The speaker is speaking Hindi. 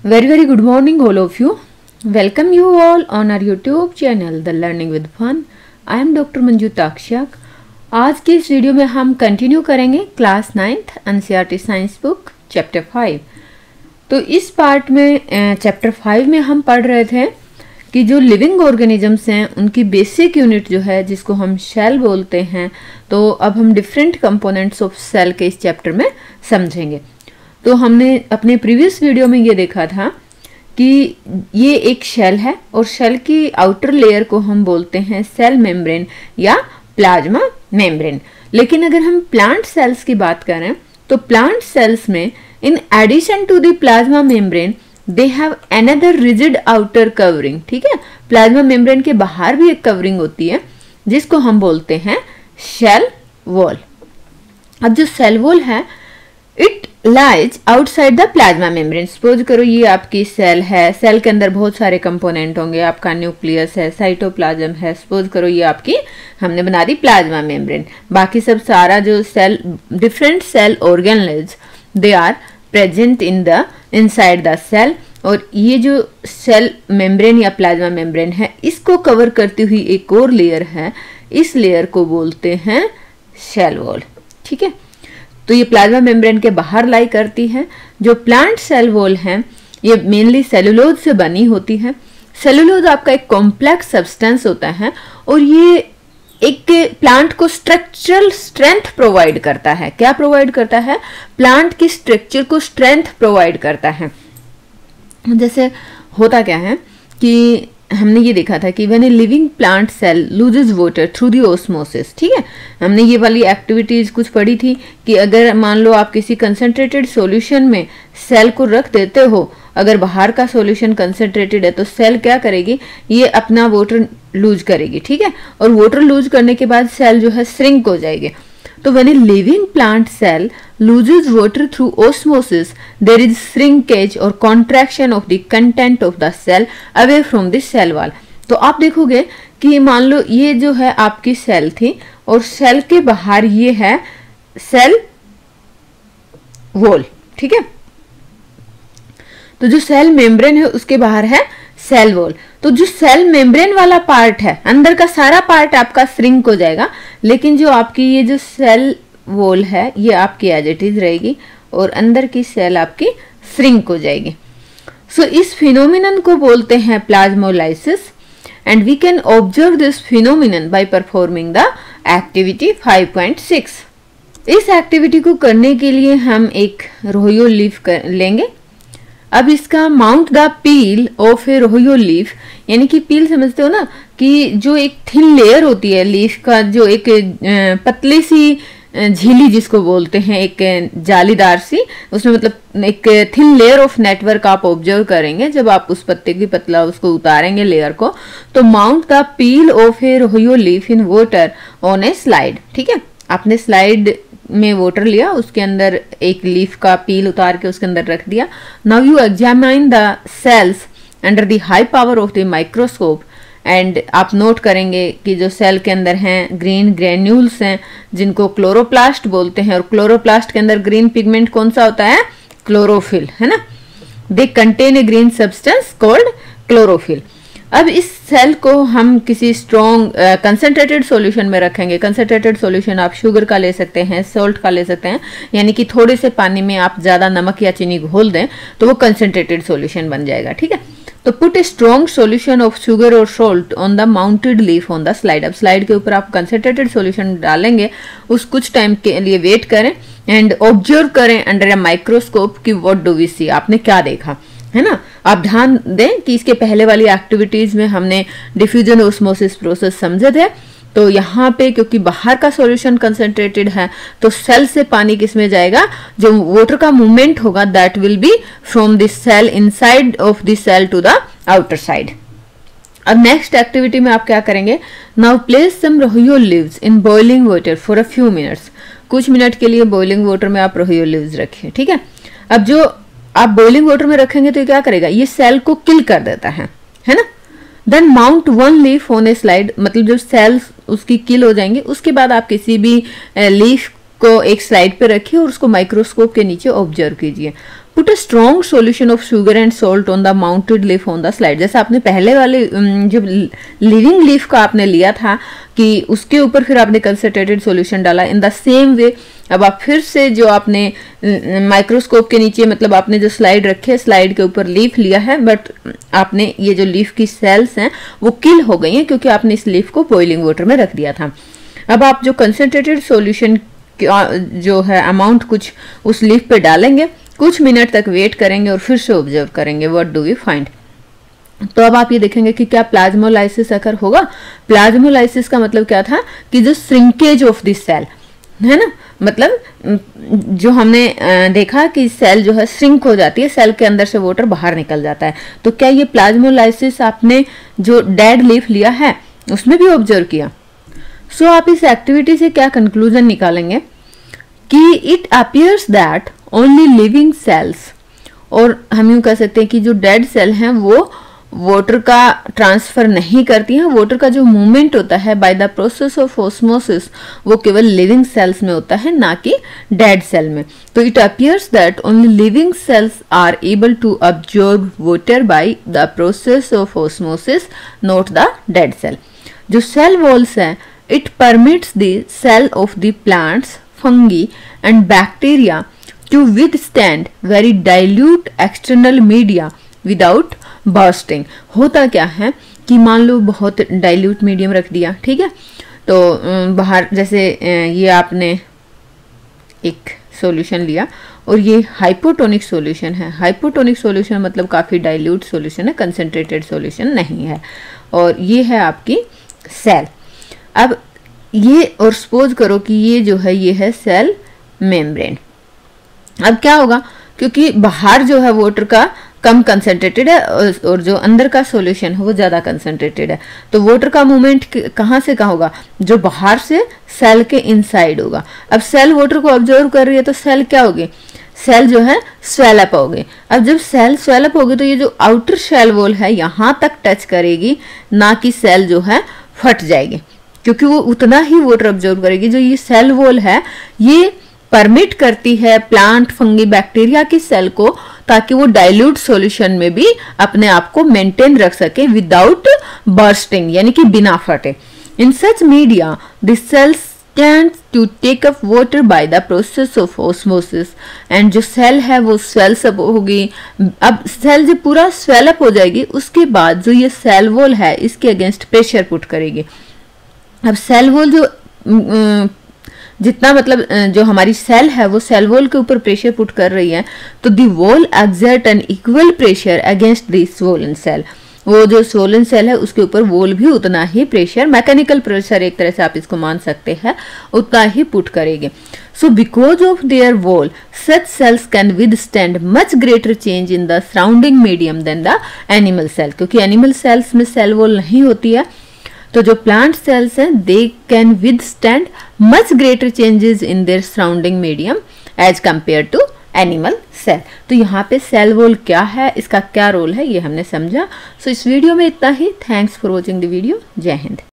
Very good morning all of you. Welcome you all on our YouTube channel The Learning with Fun. I am Dr. Manju ताक्षक। आज की इस वीडियो में हम कंटिन्यू करेंगे class 9th NCERT science book chapter 5। तो इस पार्ट में चैप्टर 5 में हम पढ़ रहे थे कि जो लिविंग ऑर्गेनिजम्स हैं उनकी बेसिक यूनिट जो है जिसको हम सेल बोलते हैं। तो अब हम डिफरेंट कंपोनेंट्स ऑफ सेल के इस चैप्टर में समझेंगे। तो हमने अपने प्रीवियस वीडियो में ये देखा था कि ये एक शेल है और शेल की आउटर लेयर को हम बोलते हैं सेल मेम्ब्रेन या प्लाज्मा मेम्ब्रेन। लेकिन अगर हम प्लांट सेल्स की बात करें तो प्लांट सेल्स में in addition to the plasma membrane they have another rigid outer covering. ठीक है, प्लाज्मा मेम्ब्रेन के बाहर भी एक कवरिंग होती है जिसको हम बोलते हैं शेल वॉल। अब जो सेल वॉल है it lies outside the plasma membrane. Suppose करो ये आपकी सेल है, सेल के अंदर बहुत सारे कंपोनेंट होंगे, आपका न्यूक्लियस है, साइटोप्लाज्म है। सपोज करो ये आपकी हमने बना दी प्लाज्मा मेम्ब्रेन। बाकी सब सारा जो cell different cell organelles they are present in the inside the cell. और ये जो सेल मेम्ब्रेन या प्लाज्मा मेम्ब्रेन है इसको कवर करती हुई एक और लेयर है, इस लेयर को बोलते हैं सेल वॉल। ठीक है, तो ये प्लाज्मा मेम्ब्रेन के बाहर लाई करती है। जो प्लांट सेल वॉल है ये मेनली सेलुलोज से बनी होती है। सेलुलोज आपका एक कॉम्प्लेक्स सब्सटेंस होता है और ये एक प्लांट को स्ट्रक्चरल स्ट्रेंथ प्रोवाइड करता है। क्या प्रोवाइड करता है? प्लांट की स्ट्रक्चर को स्ट्रेंथ प्रोवाइड करता है। जैसे होता क्या है कि हमने ये देखा था कि when a living plant cell loses water through the osmosis. ठीक है, हमने ये वाली एक्टिविटीज कुछ पढ़ी थी कि अगर मान लो आप किसी कंसंट्रेटेड सॉल्यूशन में सेल को रख देते हो, अगर बाहर का सॉल्यूशन कंसंट्रेटेड है तो सेल क्या करेगी, ये अपना वाटर लूज करेगी। ठीक है, और वाटर लूज करने के बाद सेल जो है श्रिंक हो जाएगी। तो when a living plant cell loses water through osmosis, there is shrinkage or contraction of the content of the cell away from the cell wall। तो आप देखोगे कि मान लो ये जो है आपकी सेल थी और सेल के बाहर ये है सेल वॉल। ठीक है, तो जो सेल मेम्ब्रेन है उसके बाहर है सेल वॉल। तो जो सेल मेम्ब्रेन वाला पार्ट है अंदर का सारा पार्ट आपका श्रिंक हो जाएगा, लेकिन जो आपकी ये जो सेल वॉल है ये आपकी एज इट इज रहेगी और अंदर की सेल आपकी श्रिंक हो जाएगी। सो इस फिनोमिनन को बोलते हैं plasmolysis and we can observe this phenomenon by performing the activity 5.6। इस एक्टिविटी को करने के लिए हम एक रोहियो लीफ लेंगे। अब इसका mount the peel of a rhoeo leaf, यानी कि पील समझते हो ना कि जो एक थिन लेयर होती है लीफ का, जो एक पतली सी झिल्ली जिसको बोलते हैं, एक जालीदार सी, उसमें मतलब एक थिन लेयर ऑफ नेटवर्क आप ऑब्जर्व करेंगे जब आप उस पत्ते की पतला उसको उतारेंगे लेयर को। तो mount the peel of a rhoeo leaf in water on a slide. ठीक है, आपने स्लाइड में वाटर लिया, उसके अंदर एक लीफ का पील उतार के उसके अंदर रख दिया। Now you examine the sales under the high power of the microscope and आप नोट करेंगे कि जो सेल के अंदर हैं ग्रीन ग्रेन्यूल्स हैं जिनको क्लोरोप्लास्ट बोलते हैं। और क्लोरोप्लास्ट के अंदर ग्रीन पिगमेंट कौन सा होता है? क्लोरोफिल, है ना। They contain a green substance called chlorophyll. अब इस सेल को हम किसी स्ट्रॉन्ग कंसंट्रेटेड सॉल्यूशन में रखेंगे। कंसंट्रेटेड सॉल्यूशन आप शुगर का ले सकते हैं, सॉल्ट का ले सकते हैं, यानी कि थोड़े से पानी में आप ज्यादा नमक या चीनी घोल दें तो वो कंसंट्रेटेड सॉल्यूशन बन जाएगा। ठीक है, तो put a strong solution of sugar और salt on the mounted leaf on the slide. अब स्लाइड के ऊपर आप कंसंट्रेटेड सॉल्यूशन डालेंगे, उस कुछ टाइम के लिए वेट करें एंड ऑब्जर्व करें अंडर ए माइक्रोस्कोप कि व्हाट डू वी सी, आपने क्या देखा, है ना। आप ध्यान दें कि इसके पहले वाली एक्टिविटीज में हमने डिफ्यूजन ऑस्मोसिस प्रोसेस समझे थे। तो यहाँ पे क्योंकि बाहर का सॉल्यूशन कंसंट्रेटेड है तो सेल से पानी किस में जाएगा, जो वाटर का मूवमेंट होगा that will be from the cell inside of the cell to the outer side. अब नेक्स्ट एक्टिविटी में आप क्या करेंगे, now place some rhoeo leaves in boiling water for a few minutes. कुछ मिनट के लिए बॉइलिंग वाटर में आप रोहियो लीव्स रखिए। ठीक है, अब जो आप बॉइलिंग वाटर में रखेंगे तो क्या करेगा, ये सेल को किल कर देता है ना। Then mount one leaf on a slide, मतलब जब सेल्स उसकी किल हो जाएंगे उसके बाद आप किसी भी लीफ को एक स्लाइड पे रखिए और उसको माइक्रोस्कोप के नीचे ऑब्जर्व कीजिए। Put a strong solution of sugar and salt on the mounted leaf on the slide. जैसे आपने पहले वाले जब लिविंग लीफ का आपने लिया था कि उसके ऊपर फिर आपने कंसंट्रेटेड सॉल्यूशन डाला, इन द सेम वे अब आप फिर से जो आपने माइक्रोस्कोप के नीचे मतलब आपने जो स्लाइड रखे, स्लाइड के ऊपर लीफ लिया है, बट आपने ये जो लीफ की सेल्स हैं वो किल हो गई हैं क्योंकि आपने इस लीफ को बॉइलिंग वाटर में रख दिया था। अब आप जो कंसंट्रेटेड सॉल्यूशन जो है अमाउंट कुछ उस लीफ पे डालेंगे, कुछ मिनट तक वेट करेंगे और फिर से ऑब्जर्व करेंगे व्हाट डू वी फाइंड। तो अब आप ये देखेंगे कि क्या प्लाज्मोलाइसिस अकर होगा। प्लाज्मोलाइसिस का मतलब क्या था कि जो श्रिंकेज ऑफ दिस सेल है ना, मतलब जो हमने देखा कि सेल जो है श्रिंक हो जाती है, सेल के अंदर से वाटर बाहर निकल जाता है। तो क्या ये प्लाज्मोलाइसिस आपने जो डेड लीफ लिया है उसमें भी ऑब्जर्व किया। सो आप इस एक्टिविटी से क्या कंक्लूजन निकालेंगे कि it appears that only living sales, और हम यूं कह सकते हैं कि जो डेड सेल हैं वो वाटर का ट्रांसफर नहीं करती हैं। वाटर का जो मूवमेंट होता है bye the process of osmosis वो केवल लिविंग सेल्स में होता है, ना कि डेड सेल में। तो it appears that only living cells are able to absorb water by the process of osmosis, not the dead cell. जो सेल वॉल्स हैं, it permits the cell of the plants, fungi and bacteria to withstand very dilute external media without bursting। होता क्या है कि मान लो बहुत डाइल्यूट मीडियम रख दिया, ठीक है, तो बाहर जैसे ये आपने एक सॉल्यूशन लिया और ये हाइपोटोनिक सॉल्यूशन है। हाइपोटोनिक सॉल्यूशन मतलब काफ़ी डाइल्यूट सॉल्यूशन है, कंसंट्रेटेड सॉल्यूशन नहीं है, और ये है आपकी सेल। अब ये और सपोज करो कि ये जो है ये है सेल मेम्ब्रेन। अब क्या होगा, क्योंकि बाहर जो है वाटर का कम कंसंट्रेटेड है और जो अंदर का सॉल्यूशन है वो ज़्यादा कंसंट्रेटेड है, तो वाटर का मूवमेंट कहाँ से कहाँ होगा, जो बाहर से सेल के इनसाइड होगा। अब सेल वाटर को ऑब्जर्व कर रही है तो सेल क्या होगी, सेल जो है स्वेलअप होगी। अब जब सेल स्वेलअप होगी तो ये जो आउटर शेल वॉल है यहाँ तक टच करेगी, ना कि सेल जो है फट जाएगी, क्योंकि वो उतना ही वाटर ऑब्जर्व करेगी। जो ये सेल वॉल है ये परमिट करती है प्लांट, फंगी, बैक्टीरिया की सेल को, ताकि वो डाइल्यूट सॉल्यूशन में भी अपने आप को मेंटेन रख सके विदाउट बर्स्टिंग, यानी कि बिना फटे। In such media the cells tends to take up water by the process of osmosis, and जो सेल है वो स्वेल्स अप होगी। अब सेल जब पूरा स्वेलअप हो जाएगी उसके बाद जो ये सेल वॉल है इसके अगेंस्ट प्रेशर पुट करेगी। अब सेल वॉल जो जितना मतलब जो हमारी सेल है वो सेल वॉल के ऊपर प्रेशर पुट कर रही है, तो the wall exert an equal pressure against the swollen cell. वो जो स्वोलन सेल है उसके ऊपर वॉल भी उतना ही प्रेशर, मैकेनिकल प्रेशर एक तरह से आप इसको मान सकते हैं, उतना ही पुट करेगी। So because of their wall such cells can withstand much greater change in the surrounding medium than the animal cell. क्योंकि एनिमल सेल्स में सेल वॉल नहीं होती है, तो जो प्लांट सेल्स हैं they can withstand much greater changes in their surrounding medium as compared to animal cell. तो यहाँ पे सेल वॉल क्या है, इसका क्या रोल है, ये हमने समझा। सो इस वीडियो में इतना ही। Thanks for watching the video. जय हिंद।